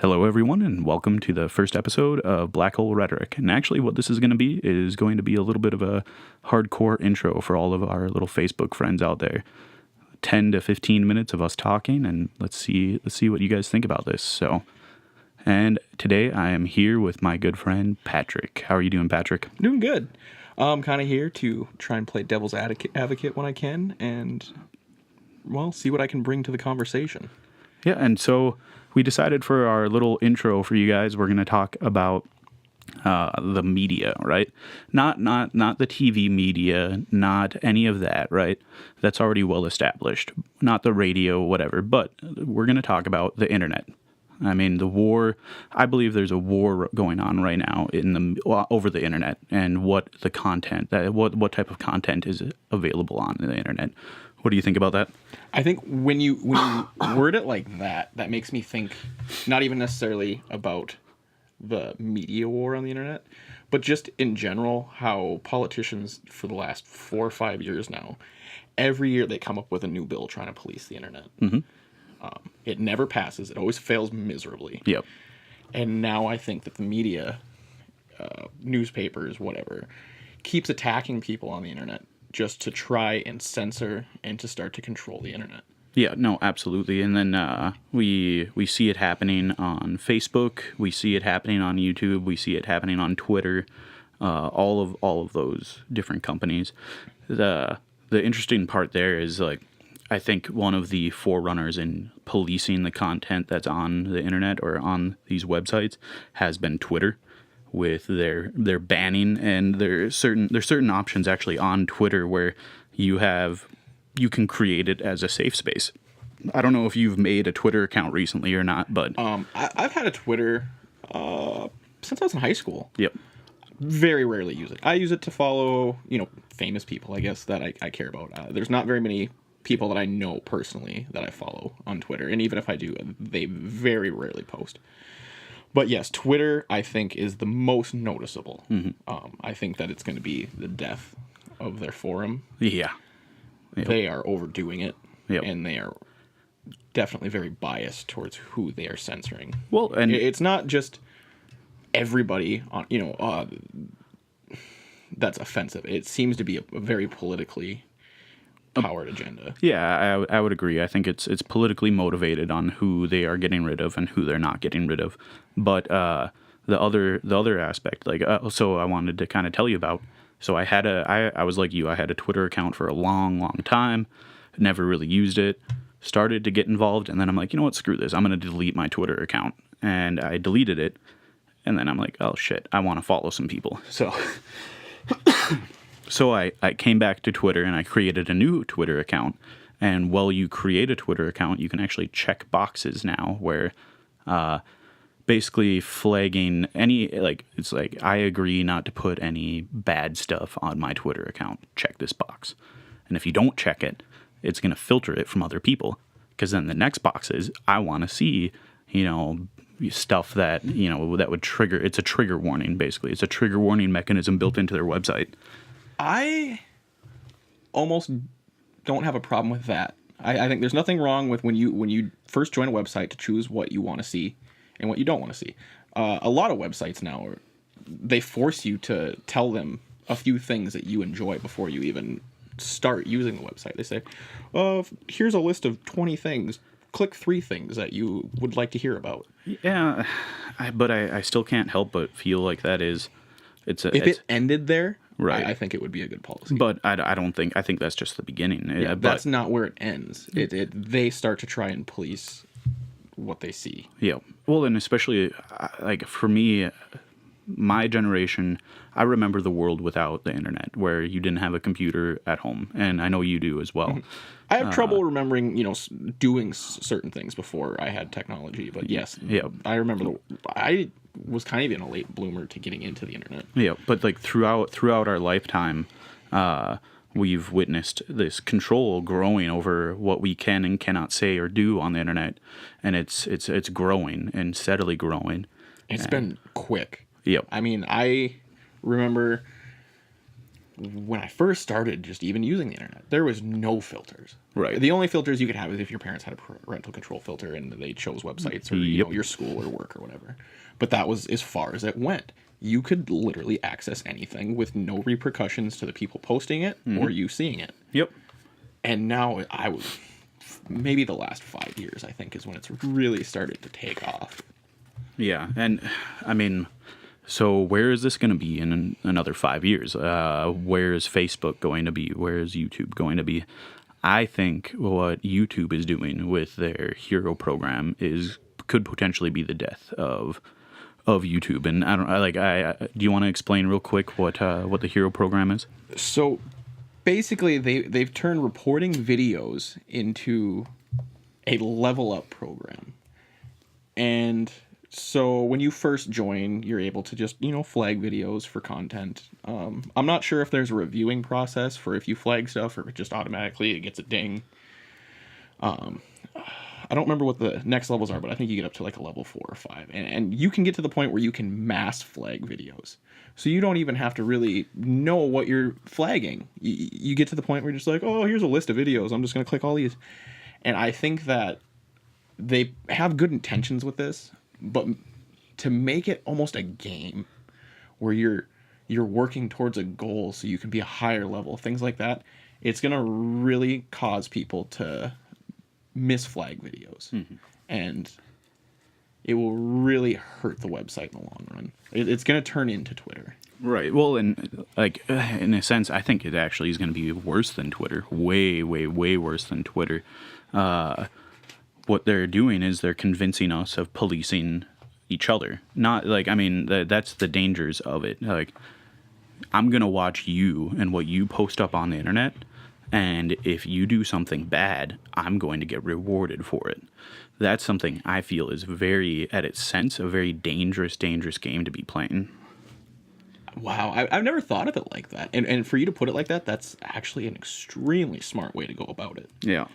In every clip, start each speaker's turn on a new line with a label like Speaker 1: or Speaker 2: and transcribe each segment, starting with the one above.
Speaker 1: Hello, everyone, and welcome to the first episode of Black Hole Rhetoric. And actually, what this is going to be a little bit of a hardcore intro for all of our little Facebook friends out there. 10 to 15 minutes of us talking, and let's see what you guys think about this. And today I am here with my good friend Patrick. How are you doing, Patrick?
Speaker 2: Doing good. I'm kind of here to try and play devil's advocate when I can, and see what I can bring to the conversation.
Speaker 1: Yeah, and so we decided for our little intro for you guys, we're going to talk about the media, right? Not the TV media, not any of that, right? That's already well established. Not the radio, whatever. But we're going to talk about the internet. I mean, the war. I believe there's a war going on right now over the internet and what the content, what type of content is available on the internet. What do you think about that?
Speaker 2: I think when you word it like that, that makes me think not even necessarily about the media war on the internet, but just in general, how politicians for the last 4 or 5 years now, every year they come up with a new bill trying to police the internet.
Speaker 1: Mm-hmm.
Speaker 2: It never passes. It always fails miserably.
Speaker 1: Yep.
Speaker 2: And now I think that the media, newspapers, whatever, keeps attacking people on the internet just to try and censor and to start to control the internet.
Speaker 1: Yeah, no, absolutely. And then we see it happening on Facebook. We see it happening on YouTube. We see it happening on Twitter. All of those different companies. The interesting part there is, like, I think one of the forerunners in policing the content that's on the internet or on these websites has been Twitter, with their banning, and there's certain options actually on Twitter where you can create it as a safe space. I don't know if you've made a Twitter account recently or not, but
Speaker 2: I've had a Twitter since I was in high school.
Speaker 1: Yep.
Speaker 2: Very rarely use it. I use it to follow, famous people, I guess, that I care about. There's not very many people that I know personally that I follow on Twitter, and even if I do, they very rarely post. But yes, Twitter, I think, is the most noticeable.
Speaker 1: Mm-hmm.
Speaker 2: I think that it's going to be the death of their forum.
Speaker 1: Yeah. Yep.
Speaker 2: They are overdoing it,
Speaker 1: Yep.
Speaker 2: and they are definitely very biased towards who they are censoring.
Speaker 1: Well, and
Speaker 2: it's not just everybody on, that's offensive. It seems to be a very politically powered agenda.
Speaker 1: Yeah, I would agree. I think it's politically motivated on who they are getting rid of and who they're not getting rid of. But the other aspect, so I wanted to kind of tell you about. So I was like you. I had a Twitter account for a long, long time. Never really used it. Started to get involved, and then I'm like, you know what? Screw this. I'm going to delete my Twitter account, and I deleted it. And then I'm like, oh shit, I want to follow some people. So I came back to Twitter and I created a new Twitter account. And while you create a Twitter account, you can actually check boxes now where basically flagging it's like, I agree not to put any bad stuff on my Twitter account. Check this box. And if you don't check it, it's going to filter it from other people. Because then the next box is, I want to see, stuff that, that would trigger. It's a trigger warning, basically. It's a trigger warning mechanism built into their website.
Speaker 2: I almost don't have a problem with that. I think there's nothing wrong with when you first join a website to choose what you want to see and what you don't want to see. A lot of websites now, they force you to tell them a few things that you enjoy before you even start using the website. They say, here's a list of 20 things. Click 3 things that you would like to hear about.
Speaker 1: Yeah, but I still can't help but feel like that is...
Speaker 2: If it ended there...
Speaker 1: Right.
Speaker 2: I think it would be a good policy.
Speaker 1: But I think that's just the beginning.
Speaker 2: Yeah, that's not where it ends. They start to try and police what they see.
Speaker 1: Yeah. Well, and especially, for me, my generation, I remember the world without the internet, where you didn't have a computer at home. And I know you do as well.
Speaker 2: I have trouble remembering, doing certain things before I had technology. But yes,
Speaker 1: yeah.
Speaker 2: I remember I was kind of in a late bloomer to getting into the internet.
Speaker 1: Yeah, but throughout our lifetime, we've witnessed this control growing over what we can and cannot say or do on the internet, and it's growing and steadily growing.
Speaker 2: It's been quick.
Speaker 1: Yep.
Speaker 2: I mean, I remember when I first started just even using the internet, there was no filters.
Speaker 1: Right.
Speaker 2: The only filters you could have is if your parents had a parental control filter and they chose websites or
Speaker 1: Yep.
Speaker 2: your school or work or whatever. But that was as far as it went. You could literally access anything with no repercussions to the people posting it or you seeing it.
Speaker 1: Yep.
Speaker 2: And now maybe the last 5 years, I think, is when it's really started to take off.
Speaker 1: Yeah, and I mean, so where is this going to be in another 5 years? Where is Facebook going to be? Where is YouTube going to be? I think what YouTube is doing with their hero program could potentially be the death of YouTube. And do you want to explain real quick what the hero program is?
Speaker 2: So basically, they've turned reporting videos into a level up program. And so when you first join, you're able to just, flag videos for content. I'm not sure if there's a reviewing process for if you flag stuff or if it just automatically it gets a ding. I don't remember what the next levels are, but I think you get up to like a level 4 or 5. And you can get to the point where you can mass flag videos. So you don't even have to really know what you're flagging. You get to the point where you're just like, oh, here's a list of videos. I'm just going to click all these. And I think that they have good intentions with this, but to make it almost a game where you're working towards a goal so you can be a higher level, things like that, it's going to really cause people to misflag videos. And it will really hurt the website in the long run. It's going to turn into Twitter.
Speaker 1: Right. Well, and in a sense, I think it actually is going to be worse than Twitter. Way, way, way worse than Twitter. What they're doing is they're convincing us of policing each other. Not that's the dangers of it. Like, I'm going to watch you and what you post up on the internet. And if you do something bad, I'm going to get rewarded for it. That's something I feel is very, at its sense, a very dangerous game to be playing.
Speaker 2: Wow, I've never thought of it like that. And for you to put it like that, that's actually an extremely smart way to go about it.
Speaker 1: Yeah.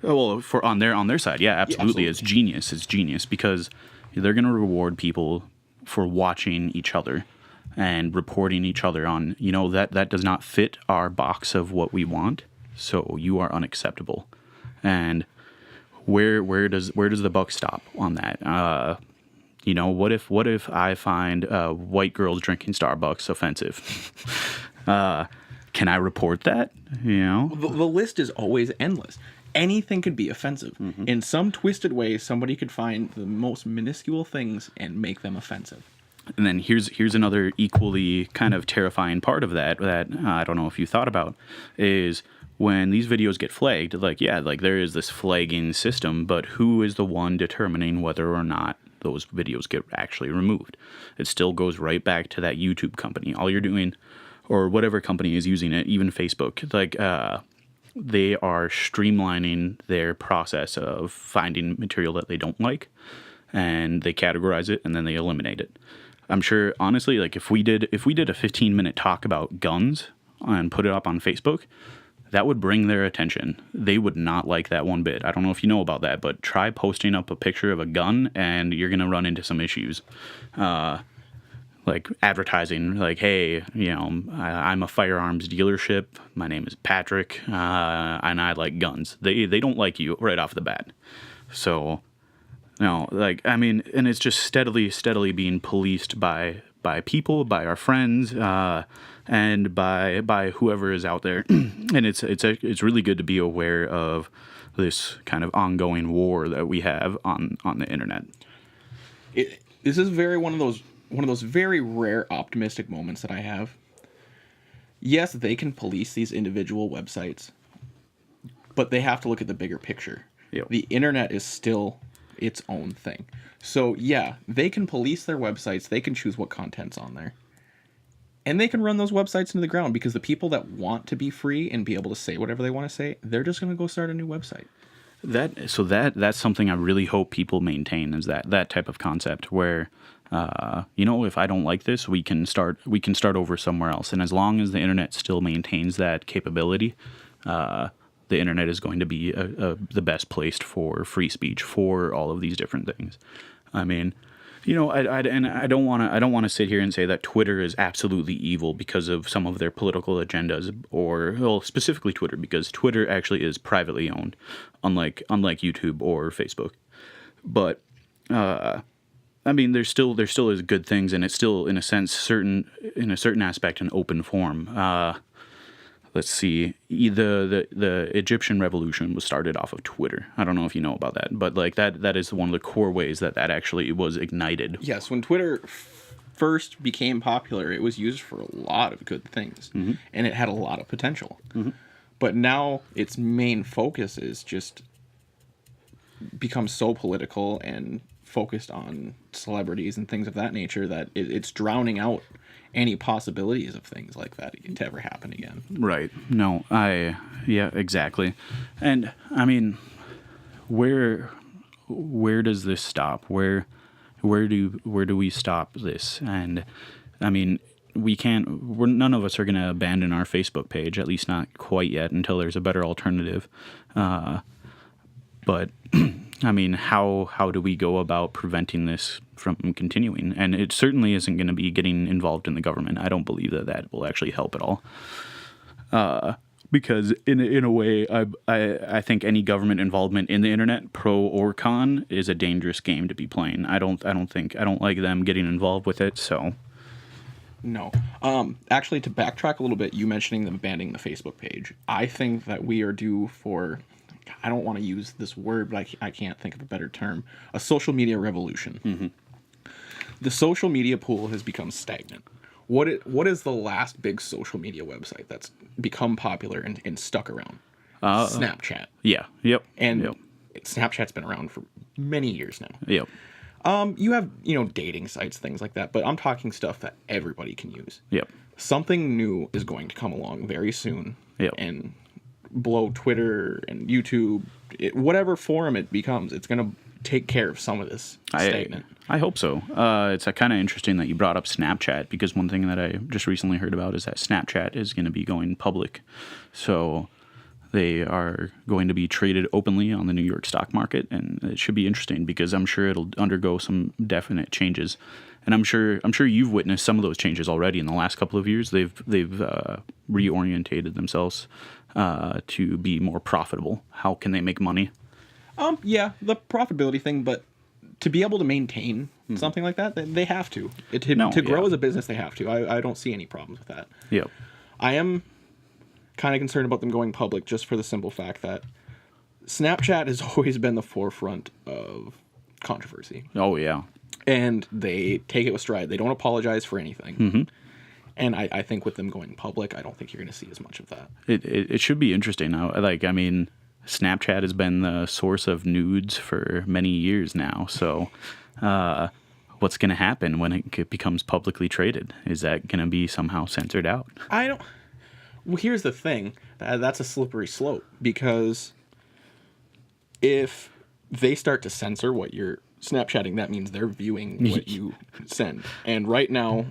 Speaker 1: Well, on their side, yeah, absolutely. It's genius. It's genius because they're going to reward people for watching each other and reporting each other on, that does not fit our box of what we want, so you are unacceptable. And where does the buck stop on that? What if I find white girls drinking Starbucks offensive? Can I report that? The
Speaker 2: list is always endless. Anything could be offensive. In some twisted way, somebody could find the most minuscule things and make them offensive.
Speaker 1: And then here's another equally kind of terrifying part of that I don't know if you thought about, is when these videos get flagged, there is this flagging system, but who is the one determining whether or not those videos get actually removed? It still goes right back to that YouTube company. All you're doing, or whatever company is using it, even Facebook, they are streamlining their process of finding material that they don't like, and they categorize it, and then they eliminate it. I'm sure, honestly, if we did a 15-minute talk about guns and put it up on Facebook, that would bring their attention. They would not like that one bit. I don't know if you know about that, but try posting up a picture of a gun and you're going to run into some issues. Like advertising, hey, I'm a firearms dealership. My name is Patrick, and I like guns. They don't like you right off the bat. So... No, and it's just steadily being policed by people, by our friends, and by whoever is out there. And it's really good to be aware of this kind of ongoing war that we have on the internet.
Speaker 2: This is one of those very rare optimistic moments that I have. Yes, they can police these individual websites, but they have to look at the bigger picture.
Speaker 1: Yep.
Speaker 2: The internet is still its own thing. So yeah, they can police their websites, they can choose what content's on there. And they can run those websites into the ground because the people that want to be free and be able to say whatever they want to say, they're just going to go start a new website.
Speaker 1: That's something I really hope people maintain, is that type of concept where if I don't like this, we can start over somewhere else. And as long as the internet still maintains that capability, the internet is going to be the best placed for free speech for all of these different things. I mean, And I don't want to sit here and say that Twitter is absolutely evil because of some of their political agendas, or well, specifically Twitter, because Twitter actually is privately owned, unlike YouTube or Facebook. But I mean, there still is good things, and it's still in a sense in a certain aspect an open form. Let's see. The Egyptian revolution was started off of Twitter. I don't know if you know about that, but like that is one of the core ways that actually was ignited.
Speaker 2: Yes, when Twitter first became popular, it was used for a lot of good things, and it had a lot of potential. But now its main focus is just become so political and focused on celebrities and things of that nature that it's drowning out any possibilities of things like that to ever happen again.
Speaker 1: Right. No, yeah, exactly. And I mean, where does this stop? Where do we stop this? And I mean, none of us are going to abandon our Facebook page, at least not quite yet, until there's a better alternative. But I mean, how do we go about preventing this from continuing? And it certainly isn't going to be getting involved in the government. I don't believe that will actually help at all. Because in a way, I think any government involvement in the internet, pro or con, is a dangerous game to be playing. I don't like them getting involved with it. So.
Speaker 2: No. Actually, to backtrack a little bit, you mentioning them banning the Facebook page, I think that we are due for, I don't want to use this word, but I can't think of a better term, a social media revolution. The social media pool has become stagnant. What is the last big social media website that's become popular and stuck around? Snapchat.
Speaker 1: Yeah. Yep.
Speaker 2: And Snapchat's been around for many years now.
Speaker 1: Yep.
Speaker 2: You have, dating sites, things like that, but I'm talking stuff that everybody can use.
Speaker 1: Yep.
Speaker 2: Something new is going to come along very soon.
Speaker 1: Yep.
Speaker 2: And blow Twitter and YouTube, whatever forum it becomes, it's going to take care of some of this statement.
Speaker 1: I hope so. It's kind of interesting that you brought up Snapchat, because one thing that I just recently heard about is that Snapchat is going to be going public. So they are going to be traded openly on the New York stock market, and it should be interesting because I'm sure it'll undergo some definite changes. And I'm sure you've witnessed some of those changes already in the last couple of years. They've reorientated themselves to be more profitable. How can they make money?
Speaker 2: Yeah, the profitability thing, but to be able to maintain something like that, they have to. To grow as a business, they have to. I don't see any problems with that.
Speaker 1: Yep.
Speaker 2: I am kind of concerned about them going public just for the simple fact that Snapchat has always been the forefront of controversy.
Speaker 1: Oh, yeah.
Speaker 2: And they take it with stride. They don't apologize for anything. And I think with them going public, I don't think you're going to see as much of that.
Speaker 1: It should be interesting. I mean, Snapchat has been the source of nudes for many years now. So what's going to happen when it becomes publicly traded? Is that going to be somehow censored out?
Speaker 2: Well, here's the thing. That's a slippery slope, because if they start to censor what you're Snapchatting, that means they're viewing what you send. And right now,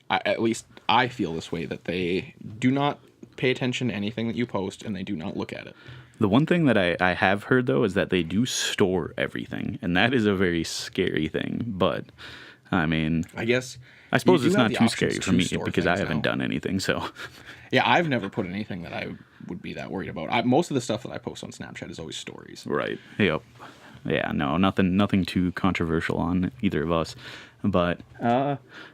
Speaker 2: at least I feel this way, that they do not pay attention to anything that you post, and they do not look at it.
Speaker 1: The one thing that I have heard, though, is that they do store everything, and that is a very scary thing. But, I mean,
Speaker 2: I
Speaker 1: suppose it's not too scary for me because I haven't done anything, so.
Speaker 2: Yeah, I've never put anything that I would be that worried about. Most of the stuff that I post on Snapchat is always stories.
Speaker 1: Right. Yep. Yeah, no, nothing too controversial on either of us. But,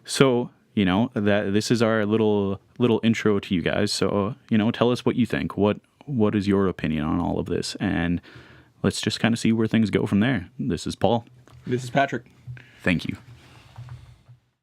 Speaker 1: so, that this is our little intro to you guys. So, tell us what you think. What is your opinion on all of this? And let's just kind of see where things go from there. This is Paul.
Speaker 2: This is Patrick.
Speaker 1: Thank you.